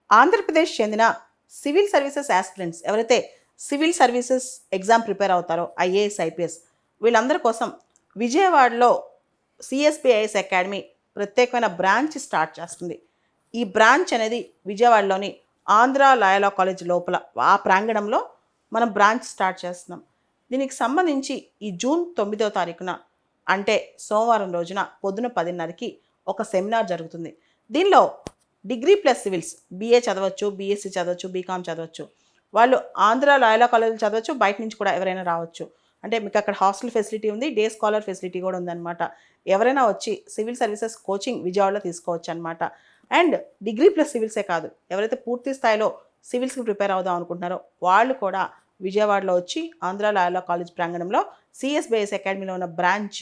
ఆంధ్రప్రదేశ్ చెందిన civil services aspirants ఎవరైతే civil services exam prepare అవుతారో ఐఏఎస్ ఐపీఎస్ వీళ్ళందరి కోసం విజయవాడలో సిఎస్పిఐఎస్ అకాడమీ ప్రత్యేకమైన బ్రాంచ్ స్టార్ట్ చేస్తుంది. ఈ బ్రాంచ్ అనేది విజయవాడలోని ఆంధ్ర లాయలా కాలేజ్ లోపల ఆ ప్రాంగణంలో మనం బ్రాంచ్ స్టార్ట్ చేస్తున్నాం. దీనికి సంబంధించి ఈ జూన్ 9వ తారీఖున అంటే సోమవారం రోజున పొద్దున 10:30కి ఒక సెమినార్ జరుగుతుంది. దీనిలో డిగ్రీ ప్లస్ సివిల్స్ బీఏ చదవచ్చు, బీఎస్సీ చదవచ్చు, బీకామ్ చదవచ్చు. వాళ్ళు ఆంధ్ర లాయలా కాలేజీలో చదవచ్చు, బయట నుంచి కూడా ఎవరైనా రావచ్చు. అంటే మీకు అక్కడ హాస్టల్ ఫెసిలిటీ ఉంది, డే స్కాలర్ ఫెసిలిటీ కూడా ఉందన్నమాట. ఎవరైనా వచ్చి సివిల్ సర్వీసెస్ కోచింగ్ విజయవాడలో తీసుకోవచ్చు అనమాట. అండ్ డిగ్రీ ప్లస్ సివిల్సే కాదు, ఎవరైతే పూర్తి స్థాయిలో సివిల్స్కి ప్రిపేర్ అవుదాం అనుకుంటున్నారో వాళ్ళు కూడా విజయవాడలో వచ్చి ఆంధ్ర లాయలా కాలేజ్ ప్రాంగణంలో సిఎస్బిఎస్ అకాడమీలో ఉన్న బ్రాంచ్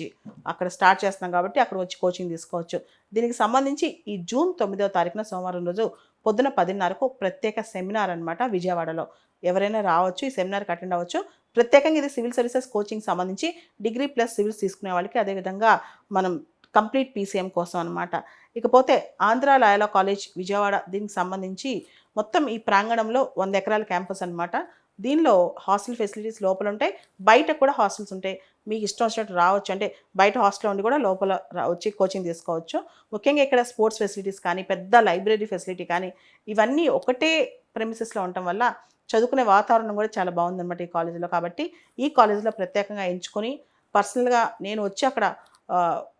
అక్కడ స్టార్ట్ చేస్తున్నాం కాబట్టి అక్కడ వచ్చి కోచింగ్ తీసుకోవచ్చు. దీనికి సంబంధించి ఈ జూన్ 9వ తారీఖున సోమవారం రోజు పొద్దున 10:30కు ప్రత్యేక సెమినార్ అనమాట విజయవాడలో. ఎవరైనా రావచ్చు, ఈ సెమినార్కి అటెండ్ అవ్వచ్చు. ప్రత్యేకంగా ఇది సివిల్ సర్వీసెస్ కోచింగ్ సంబంధించి డిగ్రీ ప్లస్ సివిల్స్ తీసుకునే వాళ్ళకి, అదేవిధంగా మనం కంప్లీట్ పీసీఎం కోసం అనమాట. ఇకపోతే ఆంధ్ర లాయలా కాలేజ్ విజయవాడ దీనికి సంబంధించి మొత్తం ఈ ప్రాంగణంలో 100 ఎకరాల క్యాంపస్ అనమాట. దీనిలో హాస్టల్ ఫెసిలిటీస్ లోపల ఉంటాయి, బయట కూడా హాస్టల్స్ ఉంటాయి. మీకు ఇష్టం వచ్చినట్టు రావచ్చు, అంటే బయట హాస్టల్లో ఉండి కూడా లోపల వచ్చి కోచింగ్ తీసుకోవచ్చు. ముఖ్యంగా ఇక్కడ స్పోర్ట్స్ ఫెసిలిటీస్ కానీ, పెద్ద లైబ్రరీ ఫెసిలిటీ కానీ, ఇవన్నీ ఒకటే ప్రెమిసెస్లో ఉండటం వల్ల చదువుకునే వాతావరణం కూడా చాలా బాగుందన్నమాట ఈ కాలేజీలో. కాబట్టి ఈ కాలేజీలో ప్రత్యేకంగా ఎంచుకొని పర్సనల్గా నేను వచ్చి అక్కడ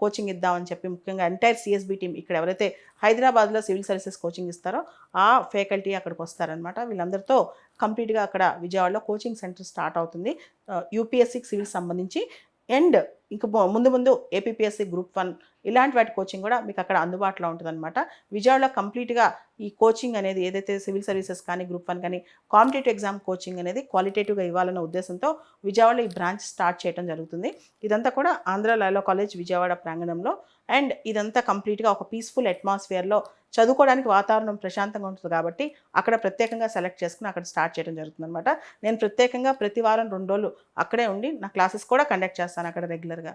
కోచింగ్ ఇద్దామని చెప్పి, ముఖ్యంగా ఎంటైర్ సిఎస్బి టీం ఇక్కడ ఎవరైతే హైదరాబాద్లో సివిల్ సర్వీసెస్ కోచింగ్ ఇస్తారో ఆ ఫ్యాకల్టీ అక్కడికి వస్తారనమాట. వీళ్ళందరితో కంప్లీట్గా అక్కడ విజయవాడలో కోచింగ్ సెంటర్ స్టార్ట్ అవుతుంది యూపీఎస్సీకి సివిల్ సంబంధించి. అండ్ ఇంక ముందు ముందు ఏపీపీఎస్సీ గ్రూప్ 1 ఇలాంటి వాటి కోచింగ్ కూడా మీకు అక్కడ అందుబాటులో ఉంటుందన్నమాట. విజయవాడలో కంప్లీట్గా ఈ కోచింగ్ అనేది ఏదైతే సివిల్ సర్వీసెస్ కానీ, గ్రూప్ 1 కానీ, కాంపిటేటివ్ ఎగ్జామ్ కోచింగ్ అనేది క్వాలిటేటివ్గా ఇవ్వాలన్న ఉద్దేశంతో విజయవాడలో ఈ బ్రాంచ్ స్టార్ట్ చేయడం జరుగుతుంది. ఇదంతా కూడా ఆంధ్ర లాయలా కాలేజ్ విజయవాడ ప్రాంగణంలో. అండ్ ఇదంతా కంప్లీట్గా ఒక పీస్ఫుల్ అట్మాస్ఫియర్లో చదువుకోవడానికి వాతావరణం ప్రశాంతంగా ఉంటుంది కాబట్టి అక్కడ ప్రత్యేకంగా సెలెక్ట్ చేసుకుని అక్కడ స్టార్ట్ చేయడం జరుగుతుంది అనమాట. నేను ప్రత్యేకంగా ప్రతి వారం 2 రోజులు అక్కడే ఉండి నా క్లాసెస్ కూడా కండక్ట్ చేస్తాను అక్కడ రెగ్యులర్గా.